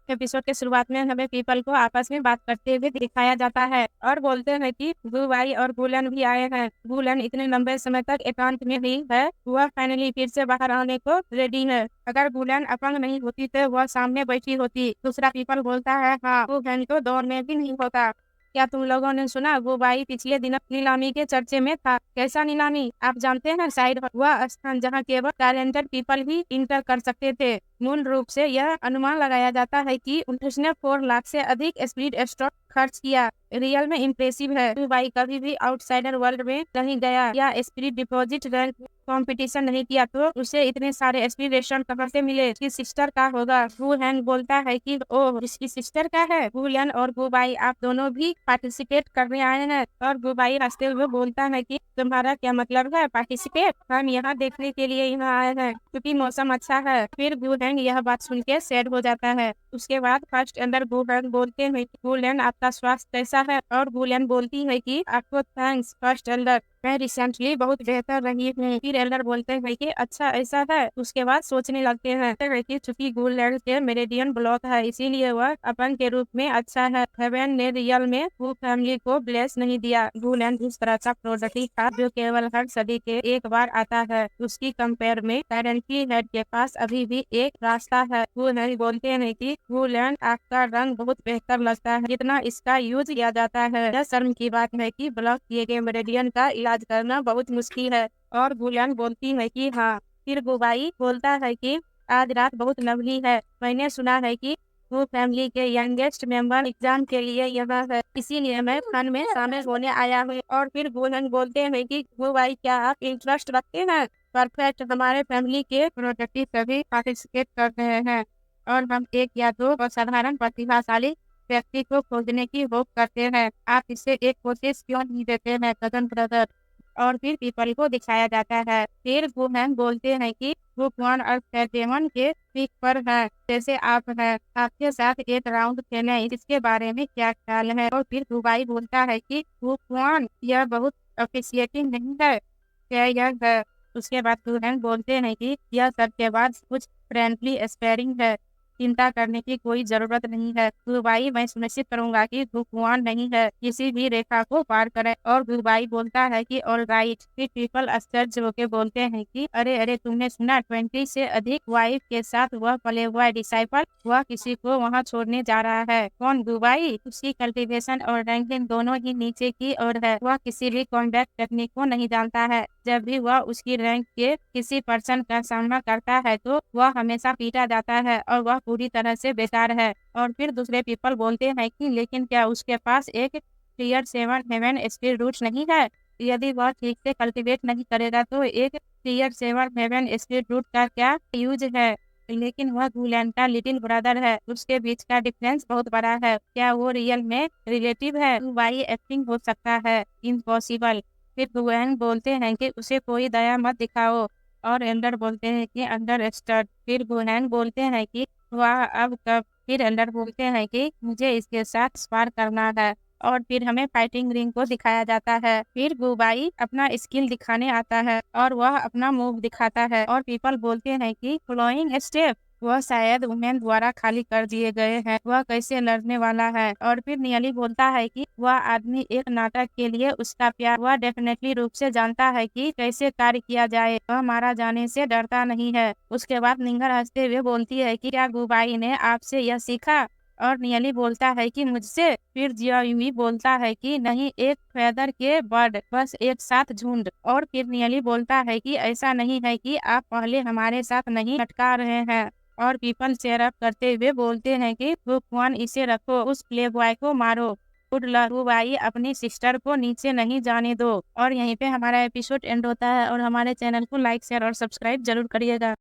Episode के शुरुआत में हमें पीपल को आपस में बात करते हुए दिखाया जाता है और बोलते हैं कि गुबाई और गुलन भी आए हैं। गुलन इतने लंबे समय तक एकांत में ही है, वह फाइनली फिर से बाहर आने को रेडी है। अगर गुलन अपंग नहीं होती तो वह सामने बैठी होती। दूसरा पीपल बोलता है, हाँ वो बहन तो दौर में भी नहीं होता। क्या तुम लोगों ने सुना, गुबाई पिछले दिनों नीलामी के चर्चे में था। कैसा नीलामी? आप जानते हैं, शायद वह स्थान जहां केवल टैलेंटेड पीपल ही इंटर कर सकते थे। मूल रूप से यह अनुमान लगाया जाता है कि उसने 4 लाख से अधिक स्पीड स्टॉक खर्च किया। रियल में इम्प्रेसिव है। दुबई कभी भी आउटसाइडर वर्ल्ड में नहीं गया या स्पीड डिपॉजिट रैंक कंपटीशन नहीं किया, तो उसे इतने सारे स्पीड रेस्टोरेंट कहाँ से मिले? उसकी सिस्टर का होगा। वू हैन बोलता है कि ओह, इसकी सिस्टर का है। वुलन और गुबाई आप दोनों भी पार्टिसिपेट करने आए हैं। और गुबाई हंसते हुए बोलता है कि तुम्हारा क्या मतलब है पार्टिसिपेट? हम यहाँ देखने के लिए यहाँ आए हैं क्योंकि मौसम अच्छा है। फिर वुलन यह बात सुन के सैड हो जाता है। उसके बाद फर्स्ट अंदर वुलन बोलते हैं कि वुलन आपका स्वास्थ्य कैसा है? और वुलन बोलती है कि आपको थैंक्स फर्स्ट एल्डर, मैं रिसेंटली बहुत बेहतर रही हूँ। फिर एल्डर बोलते हैं कि अच्छा ऐसा है। उसके बाद सोचने लगते हैं कि चूंकि गुलैंड के मेरिडियन ब्लॉक है, इसीलिए वह अपन के रूप में अच्छा है। हेवन ने रियल में वो फैमिली को ब्लेस नहीं दिया। गुलैंड उस तरह का प्रोडक्ट था जो केवल हर सदी के एक बार आता है। उसकी कंपेयर में करेंटली हेड के पास अभी भी एक रास्ता है। वो नहीं बोलते हैं कि गुलैंड आपका रंग बहुत बेहतर लगता है, जितना इसका यूज किया जाता है। यह शर्म की बात है कि ब्लॉक किए गए मेरिडियन का इलाज करना बहुत मुश्किल है। और गुलन बोलती है कि हाँ। फिर गुबाई बोलता है कि आज रात बहुत लवली है। मैंने सुना है कि वो फैमिली के यंगेस्ट मेंबर एग्जाम के लिए यहाँ है, इसीलिए मैं फन में शामिल होने आया हूँ। और फिर गुलन बोलते हैं कि गुबाई क्या आप इंटरेस्ट रखते हैं? परफेक्ट, हमारे फैमिली के प्रोडक्टिव सभी पार्टिसिपेट कर रहे हैं और हम एक या दो असाधारण प्रतिभाशाली व्यक्ति को खोजने की होप करते हैं। आप इसे एक कोशिश क्यों नहीं देते हैं कदम ब्रदर? और फिर पीपल को दिखाया जाता है। फिर वुमन बोलते हैं कि वो कौन और डेमन के पीक पर है, जैसे आप हैं। आपके साथ एक राउंड खेलें, इसके बारे में क्या ख्याल है? और फिर दुबई बोलता है कि वो कौन, यह बहुत अप्रिशिएटिंग नहीं है, क्या यह है? उसके बाद वुमन बोलते हैं कि यह सबके बाद कुछ फ्रेंडली स्पेयरिंग है, चिंता करने की कोई जरूरत नहीं है। दुबई, मैं सुनिश्चित करूंगा कि भगवान नहीं है, किसी भी रेखा को पार करे। और दुबई बोलता है कि ऑल राइट। फिर पीपल आश्चर्य होके बोलते हैं कि अरे अरे, तुमने सुना 20 से अधिक वाइफ के साथ वह पले हुआ डिसाइपल, वह किसी को वहाँ छोड़ने जा रहा है। कौन? दुबई। उसकी कल्टीवेशन और रैंकिंग दोनों ही नीचे की ओर है। वह किसी भी कॉम्बैट टेक्निक को नहीं जानता है। जब भी वह उसकी रैंक के किसी पर्सन का सामना करता है तो वह हमेशा पीटा जाता है और वह पूरी तरह से बेकार है। और फिर दूसरे पीपल बोलते हैं कि लेकिन क्या उसके पास एक टीयर 7 हेवन स्किल रूट्स नहीं है? यदि वह ठीक से कल्टीवेट नहीं करेगा तो एक टीयर 7 हेवन स्किल रूट का क्या यूज है? लेकिन वह गुलैंड का लिटिल ब्रदर है, उसके बीच का डिफरेंस बहुत बड़ा है। क्या वो रियल में रिलेटिव है? वाई एक्टिंग हो सकता है? इम्पॉसिबल। फिर गुएन बोलते हैं कि उसे कोई दया मत दिखाओ। और एल्डर बोलते हैं कि अंडरस्टूड। फिर गुएन बोलते हैं कि वाह, अब कब? फिर एल्डर बोलते हैं कि मुझे इसके साथ स्पार करना है। और फिर हमें फाइटिंग रिंग को दिखाया जाता है। फिर गुबाई अपना स्किल दिखाने आता है और वह अपना मूव दिखाता है और पीपल बोलते हैं कि फ्लोइंग स्टेप, वह शायद वुमेन द्वारा खाली कर दिए गए हैं। वह कैसे लड़ने वाला है? और फिर नियली बोलता है कि वह आदमी एक नाटक के लिए उसका प्यार वह डेफिनेटली रूप से जानता है कि कैसे कार्य किया जाए। वह मारा जाने से डरता नहीं है। उसके बाद निंगर हंसते हुए बोलती है कि क्या गुबाई ने आपसे यह सीखा? और नियली बोलता है कि मुझसे। फिर जियायुमी बोलता है कि नहीं, एक फेदर के बर्ड, बस एक साथ झुंड। और फिर नियली बोलता है कि ऐसा नहीं है कि आप पहले हमारे साथ नहीं लटका रहे हैं। और पीपल चेयर अप करते हुए बोलते हैं कि भगवान, इसे रखो, उस प्ले बॉय को मारो। गुड लक भाई, अपनी सिस्टर को नीचे नहीं जाने दो। और यहीं पे हमारा एपिसोड एंड होता है। और हमारे चैनल को लाइक शेयर और सब्सक्राइब जरूर करिएगा।